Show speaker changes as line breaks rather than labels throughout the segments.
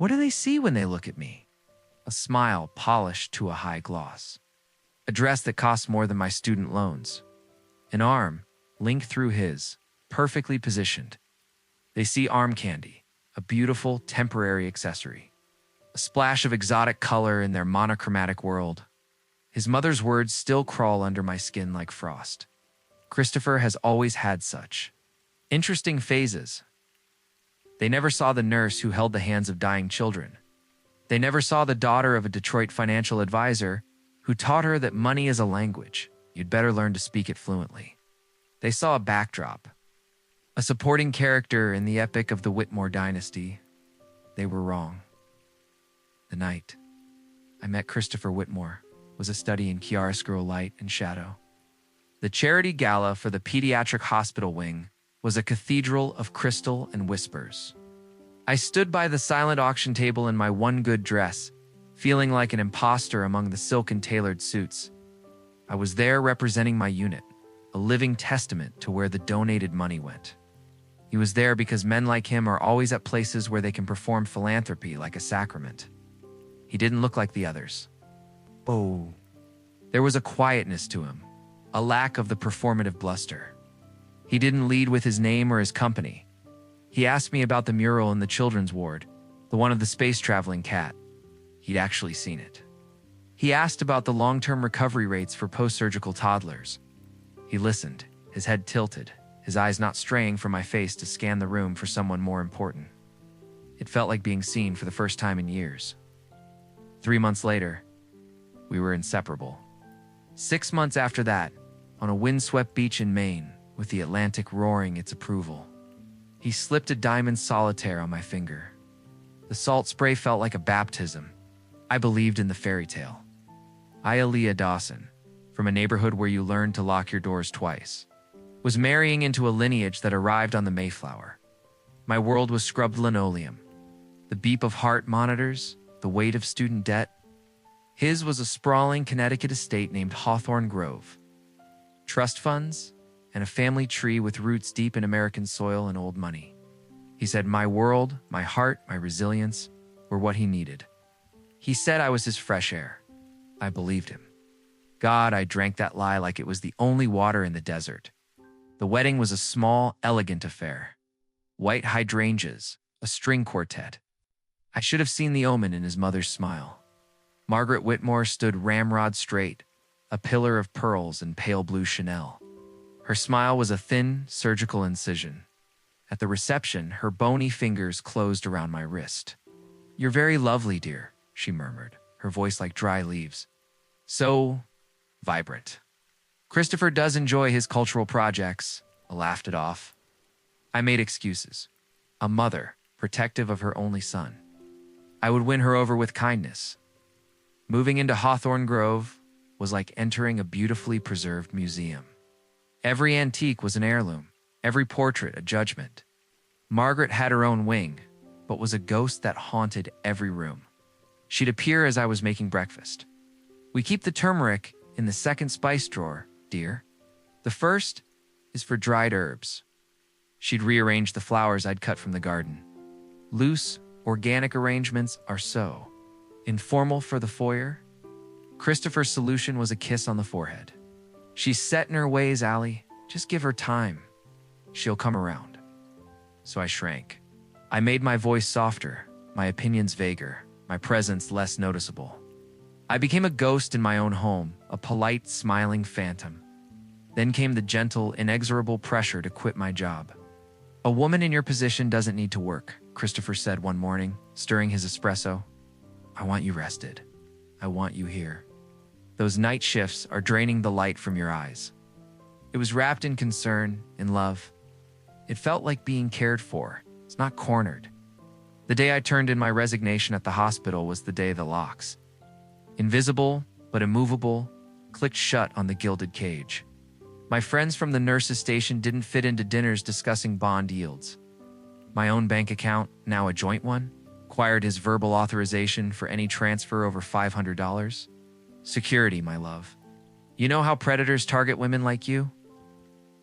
What do they see when they look at me? A smile polished to a high gloss. A dress that costs more than my student loans. An arm linked through his, perfectly positioned. They see arm candy, a beautiful, temporary accessory. A splash of exotic color in their monochromatic world. His mother's words still crawl under my skin like frost. Christopher has always had such interesting phases. They never saw the nurse who held the hands of dying children. They never saw the daughter of a Detroit financial advisor who taught her that money is a language. You'd better learn to speak it fluently. They saw a backdrop, a supporting character in the epic of the Whitmore dynasty. They were wrong. The night I met Christopher Whitmore was a study in chiaroscuro light and shadow. The charity gala for the pediatric hospital wing was a cathedral of crystal and whispers. I stood by the silent auction table in my one good dress, feeling like an imposter among the silken tailored suits. I was there representing my unit, a living testament to where the donated money went. He was there because men like him are always at places where they can perform philanthropy like a sacrament. He didn't look like the others. Oh, there was a quietness to him, a lack of the performative bluster. He didn't lead with his name or his company. He asked me about the mural in the children's ward, the one of the space-traveling cat. He'd actually seen it. He asked about the long-term recovery rates for post-surgical toddlers. He listened, his head tilted, his eyes not straying from my face to scan the room for someone more important. It felt like being seen for the first time in years. 3 months later, we were inseparable. 6 months after that, on a windswept beach in Maine, with the Atlantic roaring its approval, he slipped a diamond solitaire on my finger. The salt spray felt like a baptism. I believed in the fairy tale. Aliyah Dawson, from a neighborhood where you learned to lock your doors twice, was marrying into a lineage that arrived on the Mayflower. My world was scrubbed linoleum, the beep of heart monitors, the weight of student debt. His was a sprawling Connecticut estate named Hawthorne Grove. Trust funds, and a family tree with roots deep in American soil and old money. He said my world, my heart, my resilience were what he needed. He said I was his fresh air. I believed him. God, I drank that lie like it was the only water in the desert. The wedding was a small, elegant affair. White hydrangeas, a string quartet. I should have seen the omen in his mother's smile. Margaret Whitmore stood ramrod straight, a pillar of pearls and pale blue Chanel. Her smile was a thin, surgical incision. At the reception, her bony fingers closed around my wrist. "You're very lovely, dear," she murmured, her voice like dry leaves. So vibrant. Christopher does enjoy his cultural projects. I laughed it off. I made excuses. A mother, protective of her only son. I would win her over with kindness. Moving into Hawthorne Grove was like entering a beautifully preserved museum. Every antique was an heirloom, every portrait a judgment. Margaret had her own wing, but was a ghost that haunted every room. She'd appear as I was making breakfast. "We keep the turmeric in the second spice drawer, dear. The first is for dried herbs." She'd rearrange the flowers I'd cut from the garden. Loose, organic arrangements are so informal for the foyer. Christopher's solution was a kiss on the forehead. "She's set in her ways, Allie. Just give her time. She'll come around." So I shrank. I made my voice softer, my opinions vaguer, my presence less noticeable. I became a ghost in my own home, a polite, smiling phantom. Then came the gentle, inexorable pressure to quit my job. "A woman in your position doesn't need to work," Christopher said one morning, stirring his espresso. "I want you rested. I want you here. Those night shifts are draining the light from your eyes." It was wrapped in concern, in love. It felt like being cared for. It's not cornered. The day I turned in my resignation at the hospital was the day the locks, invisible but immovable, clicked shut on the gilded cage. My friends from the nurses' station didn't fit into dinners discussing bond yields. My own bank account, now a joint one, required his verbal authorization for any transfer over $500. Security, my love. You know how predators target women like you?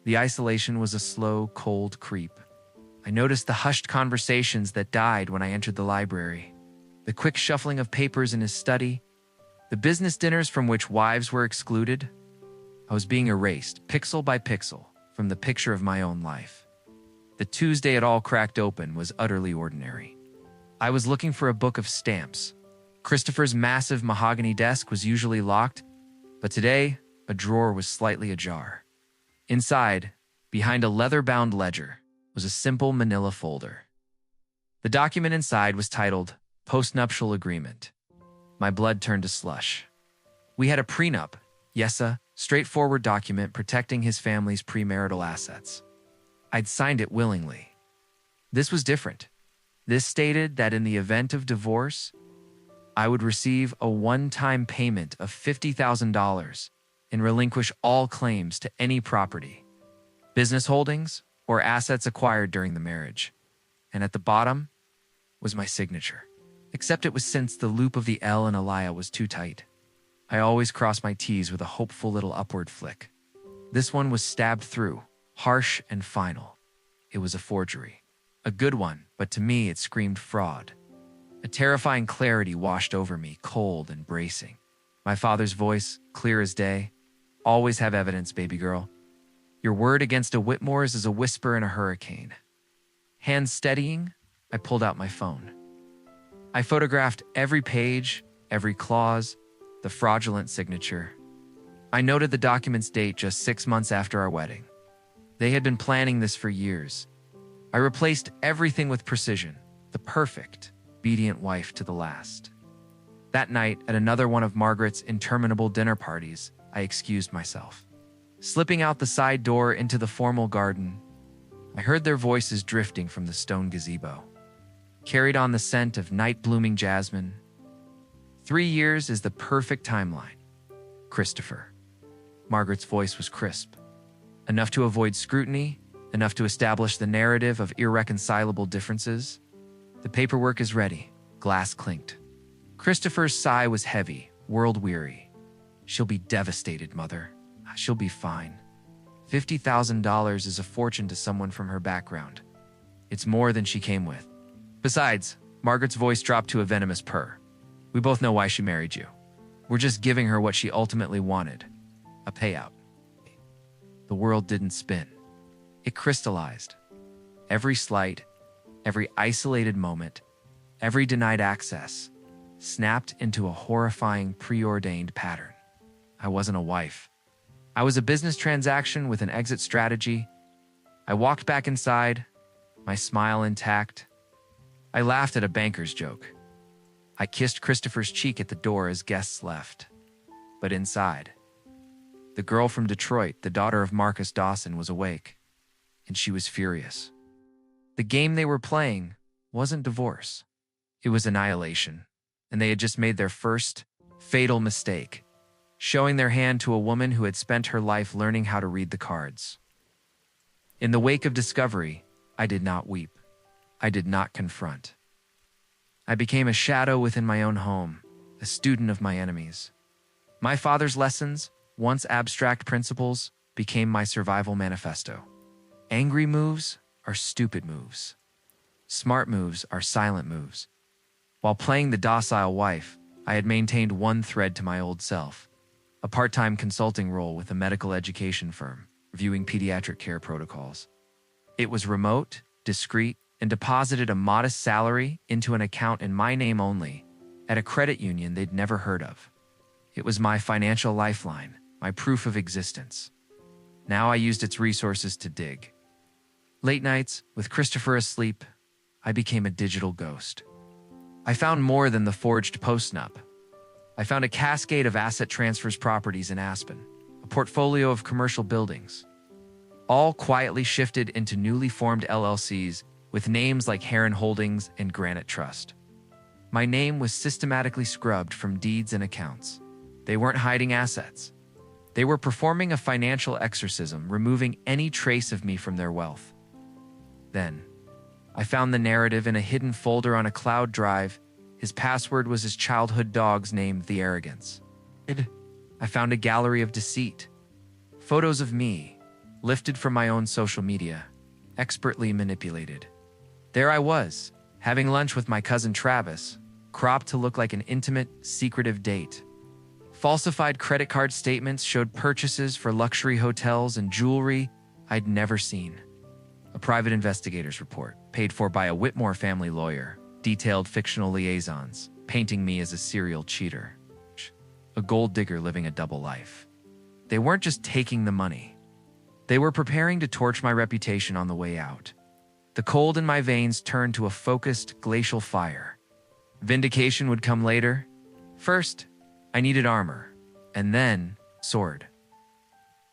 The isolation was a slow, cold creep. I noticed the hushed conversations that died when I entered the library. the quick shuffling of papers in his study, the business dinners from which wives were excluded. I was being erased, pixel by pixel, from the picture of my own life. The Tuesday it all cracked open was utterly ordinary. I was looking for a book of stamps. Christopher's massive mahogany desk was usually locked, but today, a drawer was slightly ajar. Inside, behind a leather-bound ledger, was a simple manila folder. The document inside was titled Postnuptial Agreement. My blood turned to slush. We had a prenup, yes, a straightforward document protecting his family's premarital assets. I'd signed it willingly. This was different. This stated that in the event of divorce, I would receive a one-time payment of $50,000 and relinquish all claims to any property, business holdings, or assets acquired during the marriage. And at the bottom was my signature. Except it was since the loop of the L in Aliyah was too tight. I always cross my T's with a hopeful little upward flick. This one was stabbed through, harsh and final. It was a forgery. A good one, but to me it screamed fraud. A terrifying clarity washed over me, cold and bracing. My father's voice, clear as day. Always have evidence, baby girl. Your word against a Whitmore's is a whisper in a hurricane. Hands steadying, I pulled out my phone. I photographed every page, every clause, the fraudulent signature. I noted the document's date just 6 months after our wedding. They had been planning this for years. I replaced everything with precision, the perfect, obedient wife to the last. That night, at another one of Margaret's interminable dinner parties, I excused myself. Slipping out the side door into the formal garden, I heard their voices drifting from the stone gazebo. Carried on the scent of night-blooming jasmine. 3 years is the perfect timeline. Christopher. Margaret's voice was crisp. Enough to avoid scrutiny, enough to establish the narrative of irreconcilable differences. The paperwork is ready. Glass clinked. Christopher's sigh was heavy, world-weary. She'll be devastated, Mother. She'll be fine. $50,000 is a fortune to someone from her background. It's more than she came with. Besides, Margaret's voice dropped to a venomous purr. We both know why she married you. We're just giving her what she ultimately wanted. A payout. The world didn't spin. It crystallized. Every slight, every isolated moment, every denied access, snapped into a horrifying preordained pattern. I wasn't a wife. I was a business transaction with an exit strategy. I walked back inside, my smile intact. I laughed at a banker's joke. I kissed Christopher's cheek at the door as guests left. But inside, the girl from Detroit, the daughter of Marcus Dawson, was awake, and she was furious. The game they were playing wasn't divorce. It was annihilation, and they had just made their first fatal mistake, showing their hand to a woman who had spent her life learning how to read the cards. In the wake of discovery, I did not weep. I did not confront. I became a shadow within my own home, a student of my enemies. My father's lessons, once abstract principles, became my survival manifesto. Angry moves are stupid moves. Smart moves are silent moves. While playing the docile wife, I had maintained one thread to my old self, a part-time consulting role with a medical education firm, reviewing pediatric care protocols. It was remote, discreet, and deposited a modest salary into an account in my name only, at a credit union they'd never heard of. It was my financial lifeline, my proof of existence. Now I used its resources to dig. Late nights, with Christopher asleep, I became a digital ghost. I found more than the forged postnup. I found a cascade of asset transfers properties in Aspen, a portfolio of commercial buildings, all quietly shifted into newly formed LLCs with names like Heron Holdings and Granite Trust. My name was systematically scrubbed from deeds and accounts. They weren't hiding assets. They were performing a financial exorcism, removing any trace of me from their wealth. Then, I found the narrative in a hidden folder on a cloud drive. His password was his childhood dog's name, The Arrogance. I found a gallery of deceit. Photos of me, lifted from my own social media, expertly manipulated. There I was, having lunch with my cousin Travis, cropped to look like an intimate, secretive date. Falsified credit card statements showed purchases for luxury hotels and jewelry I'd never seen. A private investigator's report, paid for by a Whitmore family lawyer, detailed fictional liaisons, painting me as a serial cheater. A gold digger living a double life. They weren't just taking the money. They were preparing to torch my reputation on the way out. The cold in my veins turned to a focused, glacial fire. Vindication would come later. First, I needed armor, and then sword.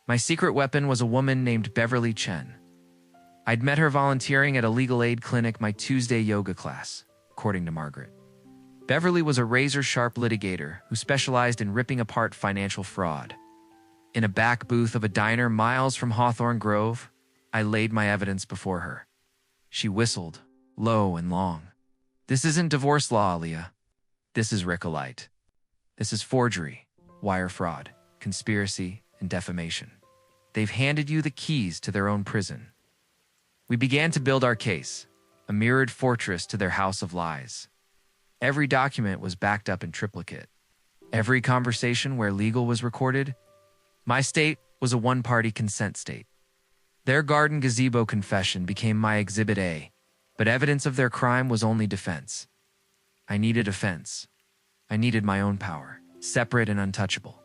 My secret weapon was a woman named Beverly Chen. I'd met her volunteering at a legal aid clinic my Tuesday yoga class, according to Margaret. Beverly was a razor-sharp litigator who specialized in ripping apart financial fraud. In a back booth of a diner miles from Hawthorne Grove, I laid my evidence before her. She whistled, low and long. This isn't divorce law, Aliyah. This is Ricolite. This is forgery, wire fraud, conspiracy, and defamation. They've handed you the keys to their own prison. We began to build our case, a mirrored fortress to their house of lies. Every document was backed up in triplicate. Every conversation where legal was recorded. My state was a one-party consent state. Their garden gazebo confession became my Exhibit A, but evidence of their crime was only defense. I needed a fence. I needed my own power, separate and untouchable.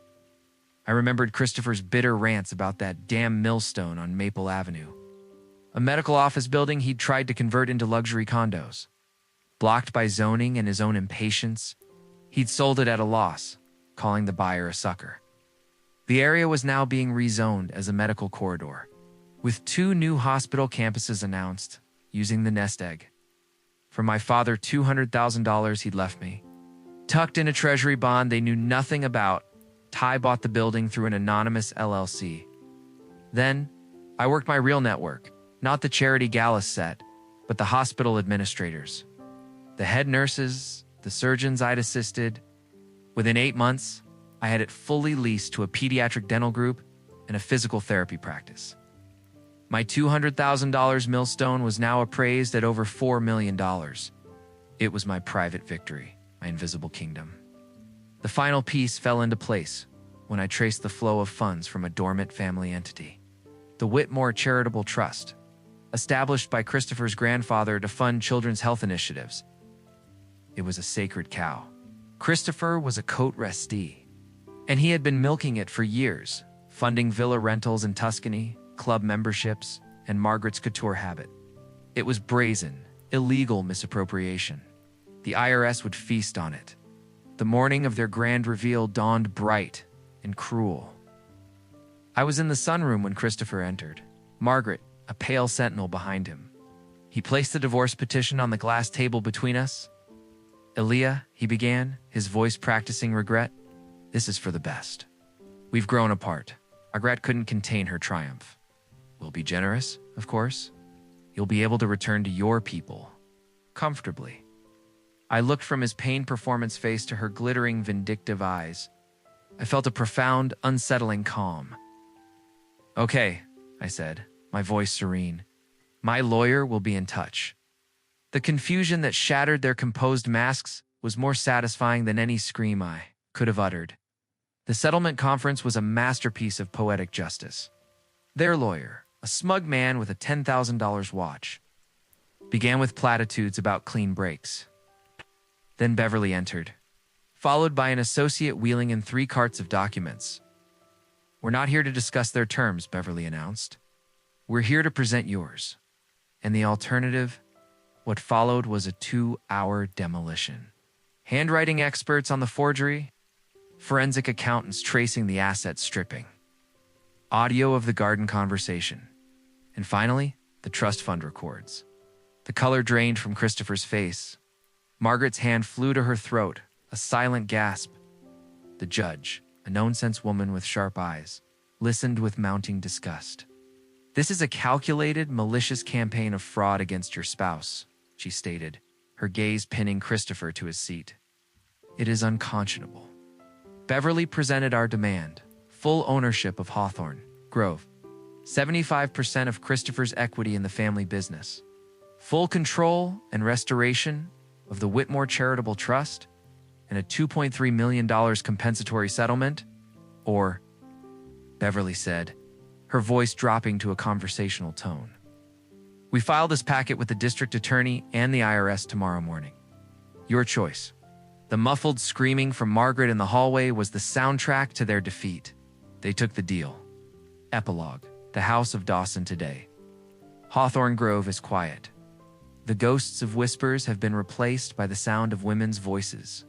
I remembered Christopher's bitter rants about that damn millstone on Maple Avenue. A medical office building he'd tried to convert into luxury condos. Blocked by zoning and his own impatience, he'd sold it at a loss, calling the buyer a sucker. The area was now being rezoned as a medical corridor, with 2 new hospital campuses announced, using the nest egg. For my father $200,000 he'd left me. Tucked in a treasury bond they knew nothing about, Ty bought the building through an anonymous LLC. Then, I worked my real network, not the charity gala set, but the hospital administrators. The head nurses, the surgeons I'd assisted. Within 8 months, I had it fully leased to a pediatric dental group and a physical therapy practice. My $200,000 millstone was now appraised at over $4 million. It was my private victory, my invisible kingdom. The final piece fell into place when I traced the flow of funds from a dormant family entity, the Whitmore Charitable Trust, established by Christopher's grandfather to fund children's health initiatives. It was a sacred cow. Christopher was a coat restee, and he had been milking it for years, funding villa rentals in Tuscany, club memberships, and Margaret's couture habit. It was brazen, illegal misappropriation. The IRS would feast on it. The morning of their grand reveal dawned bright and cruel. I was in the sunroom when Christopher entered, Margaret, a pale sentinel behind him. He placed the divorce petition on the glass table between us. Aliyah, he began, his voice practicing regret. This is for the best. We've grown apart. Margaret couldn't contain her triumph. We'll be generous, of course. You'll be able to return to your people, comfortably. I looked from his pain performance face to her glittering, vindictive eyes. I felt a profound, unsettling calm. Okay, I said, my voice serene. My lawyer will be in touch. The confusion that shattered their composed masks was more satisfying than any scream I could have uttered. The settlement conference was a masterpiece of poetic justice. Their lawyer, a smug man with a $10,000 watch, began with platitudes about clean breaks. Then Beverly entered, followed by an associate wheeling in 3 carts of documents. We're not here to discuss their terms, Beverly announced. We're here to present yours. And the alternative? What followed was a 2-hour demolition. Handwriting experts on the forgery, forensic accountants tracing the asset stripping, audio of the garden conversation, and finally, the trust fund records. The color drained from Christopher's face. Margaret's hand flew to her throat, a silent gasp. The judge, a no-sense woman with sharp eyes, listened with mounting disgust. This is a calculated, malicious campaign of fraud against your spouse, she stated, her gaze pinning Christopher to his seat. It is unconscionable. Beverly presented our demand: full ownership of Hawthorne Grove, 75% of Christopher's equity in the family business, full control and restoration of the Whitmore Charitable Trust, and a $2.3 million compensatory settlement? Or, Beverly said, her voice dropping to a conversational tone. We file this packet with the district attorney and the IRS tomorrow morning. Your choice. The muffled screaming from Margaret in the hallway was the soundtrack to their defeat. They took the deal. Epilogue. The House of Dawson today. Hawthorne Grove is quiet. The ghosts of whispers have been replaced by the sound of women's voices.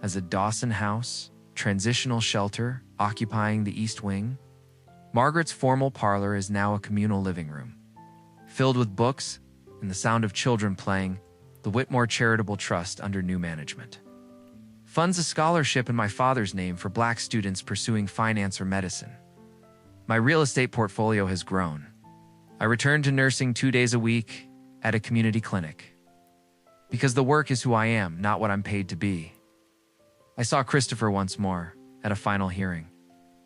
As a Dawson house, transitional shelter occupying the East Wing, Margaret's formal parlor is now a communal living room, filled with books and the sound of children playing. The Whitmore Charitable Trust under new management funds a scholarship in my father's name for Black students pursuing finance or medicine. My real estate portfolio has grown. I return to nursing 2 days a week at a community clinic. Because the work is who I am, not what I'm paid to be. I saw Christopher once more at a final hearing.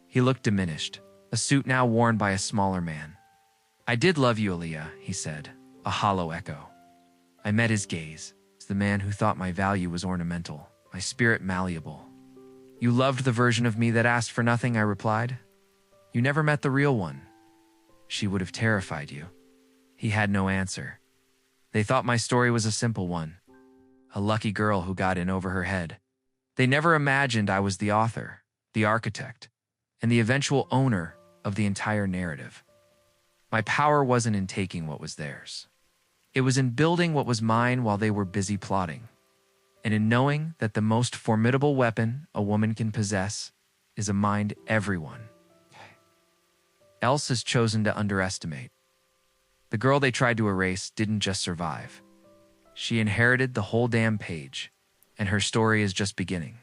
He looked diminished, a suit now worn by a smaller man. I did love you, Aliyah, he said, a hollow echo. I met his gaze, as the man who thought my value was ornamental, my spirit malleable. You loved the version of me that asked for nothing, I replied. You never met the real one. She would have terrified you. He had no answer. They thought my story was a simple one, a lucky girl who got in over her head. They never imagined I was the author, the architect, and the eventual owner of the entire narrative. My power wasn't in taking what was theirs. It was in building what was mine while they were busy plotting, and in knowing that the most formidable weapon a woman can possess is a mind everyone else has chosen to underestimate. The girl they tried to erase didn't just survive. She inherited the whole damn page, and her story is just beginning.